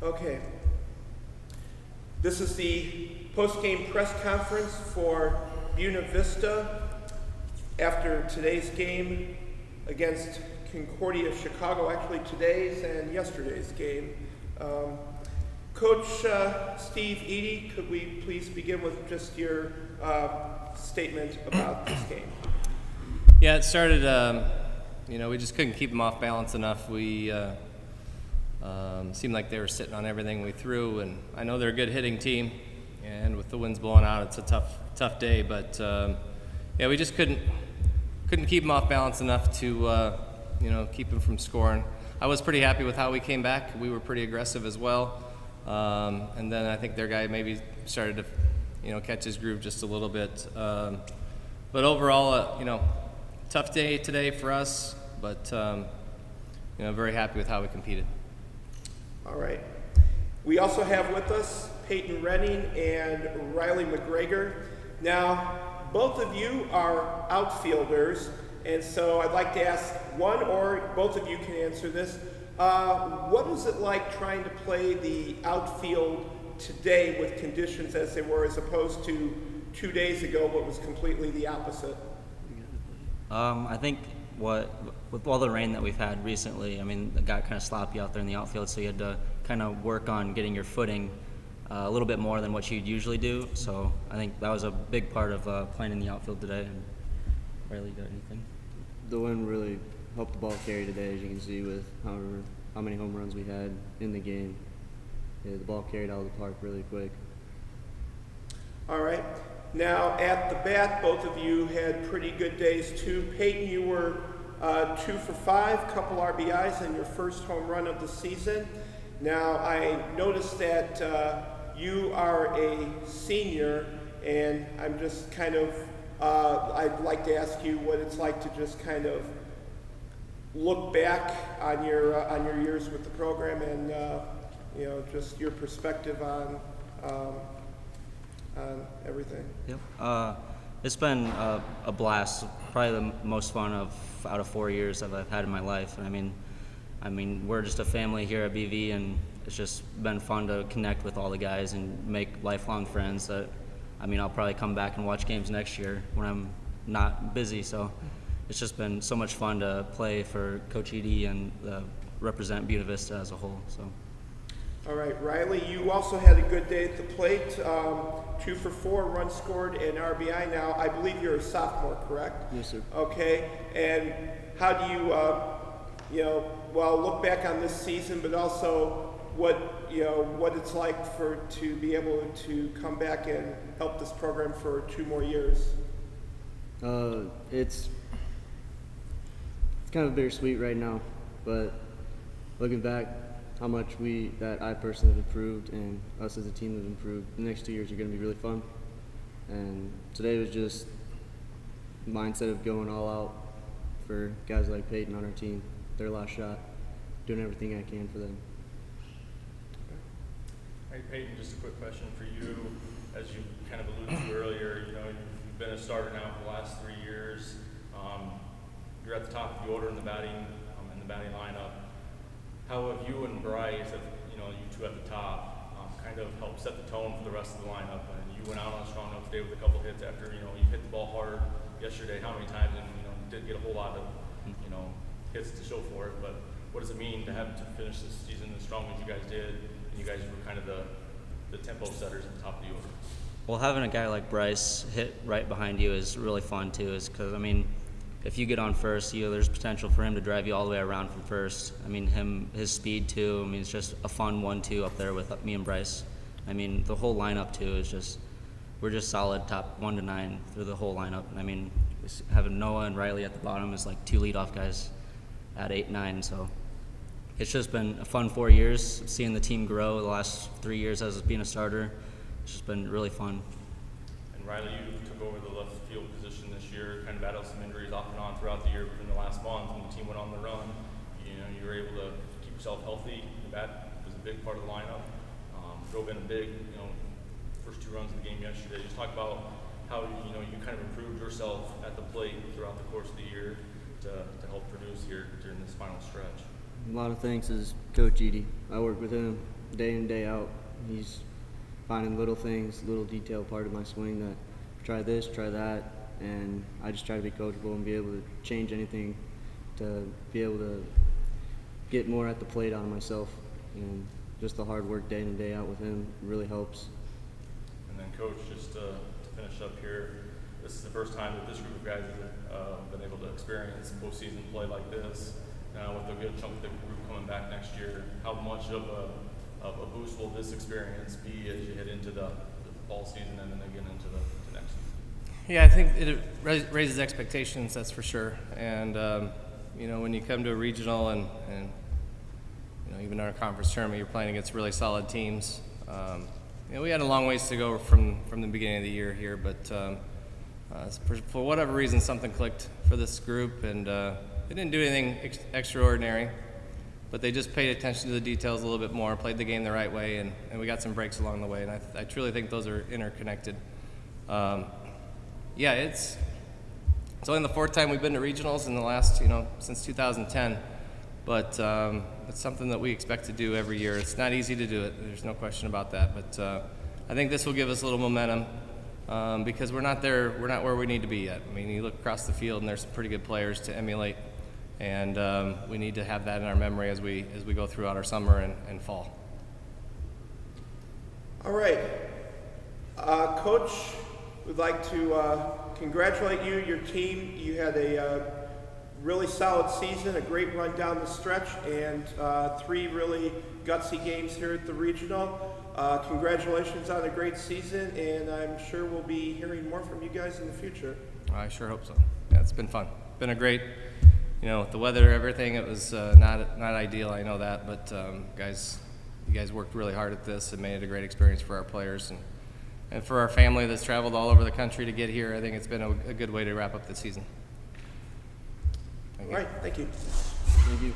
Okay. This is the post-game press conference for Buena Vista after today's game against Concordia Chicago, actually today's and yesterday's game. Coach Steve Eady, could we please begin with just your statement about this game? Yeah, it started, we just couldn't keep them off balance enough. We seemed like they were sitting on everything we threw, and I know they're a good hitting team, and with the winds blowing out, it's a tough day, but we just couldn't keep them off balance enough to, keep them from scoring. I was pretty happy with how we came back. We were pretty aggressive as well, and then I think their guy maybe started to, catch his groove just a little bit. But overall, tough day today for us, but very happy with how we competed. All right. We also have with us Peyton Renning and Riley McGregor. Now, both of you are outfielders, and so I'd like to ask one or both of you can answer this. What was it like trying to play the outfield today with conditions as they were, as opposed to 2 days ago, what was completely the opposite? I think with all the rain that we've had recently, it got kind of sloppy out there in the outfield, so you had to kind of work on getting your footing a little bit more than what you'd usually do. So I think that was a big part of playing in the outfield today. And Riley, got anything? The wind really helped the ball carry today, as you can see with how many home runs we had in the game. Yeah, the ball carried out of the park really quick. All right. Now, at the bat, both of you had pretty good days too. Peyton, you were 2 for 5, couple RBIs, and your first home run of the season. Now, I noticed that you are a senior, and I'm just kind of, I'd like to ask you what it's like to just kind of look back on your years with the program and, just your perspective on everything. Yep. It's been a blast. Probably the most fun out of 4 years that I've had in my life. I mean, we're just a family here at BV, and it's just been fun to connect with all the guys and make lifelong friends. I'll probably come back and watch games next year when I'm not busy. So it's just been so much fun to play for Coach Eady and represent Buena Vista as a whole. So. All right, Riley, you also had a good day at the plate. 2 for 4, runs scored, and RBI. Now, I believe you're a sophomore, correct? Yes, sir. Okay, and how do you, look back on this season, but also what it's like to be able to come back and help this program for 2 more years? It's kind of bittersweet right now, but looking back, how much I personally have improved and us as a team have improved. The next 2 years are going to be really fun. And today was just mindset of going all out for guys like Peyton on our team, their last shot, doing everything I can for them. Hey Peyton, just a quick question for you. As you kind of alluded to earlier, you've been a starter now for the last 3 years. You're at the top of the order in the batting lineup. How have you and Bryce, you two at the top, kind of helped set the tone for the rest of the lineup? And you went out on a strong note today with a couple hits after you hit the ball hard yesterday. How many times? And didn't get a whole lot of hits to show for it. But what does it mean to have to finish this season as strong as you guys did? And you guys were kind of the tempo setters at the top of the order. Well, having a guy like Bryce hit right behind you is really fun too. Because if you get on first, there's potential for him to drive you all the way around from first. His speed too. It's just a fun 1-2 up there with me and Bryce. The whole lineup too is we're just solid top 1 to 9 through the whole lineup. Having Noah and Riley at the bottom is like 2 leadoff guys at 8-9. So it's just been a fun 4 years. Seeing the team grow the last 3 years as being a starter, it's just been really fun. And Riley, you took over the left field position this year, kind of battled some injuries off and on throughout the year, but in the last month when the team went on the run, you were able to keep yourself healthy. The bat was a big part of the lineup. Drove in a big, first 2 runs of the game yesterday. Just talk about how, you kind of improved yourself at the plate throughout the course of the year to help produce here during this final stretch. A lot of thanks is Coach Eady. I work with him day in, day out. He's finding little things, little detail part of my swing that try this, try that, and I just try to be coachable and be able to change anything to be able to get more at the plate out of myself. And just the hard work day in and day out with him really helps. And then, Coach, just to finish up here, this is the first time that this group of guys have been able to experience postseason play like this. Now, with a good chunk of the group coming back next year, how much of a boost will this experience be as you head into the fall season and then again into the next season? Yeah, I think it raises expectations, that's for sure. And you know, when you come to a regional and you know, even our conference tournament, you're playing against really solid teams. You know, we had a long ways to go from the beginning of the year here, but for whatever reason, something clicked for this group, and they didn't do anything extraordinary, but they just paid attention to the details a little bit more, played the game the right way, and we got some breaks along the way, and I truly think those are interconnected. Yeah, it's only the fourth time we've been to regionals in the last, you know, since 2010, but it's something that we expect to do every year. It's not easy to do it, there's no question about that, but I think this will give us a little momentum because we're not where we need to be yet. I mean, you look across the field and there's some pretty good players to emulate, and we need to have that in our memory as we go throughout our summer and fall. All right. Coach, we'd like to congratulate you, your team. You had a really solid season, a great run down the stretch, and 3 really gutsy games here at the regional. Congratulations on a great season, and I'm sure we'll be hearing more from you guys in the future. I sure hope so. Yeah, it's been fun. Been a great, you know, with the weather, everything, it was not ideal, I know that, but you guys worked really hard at this and made it a great experience for our players and for our family that's traveled all over the country to get here. I think it's been a good way to wrap up the season. All right, thank you. Thank you.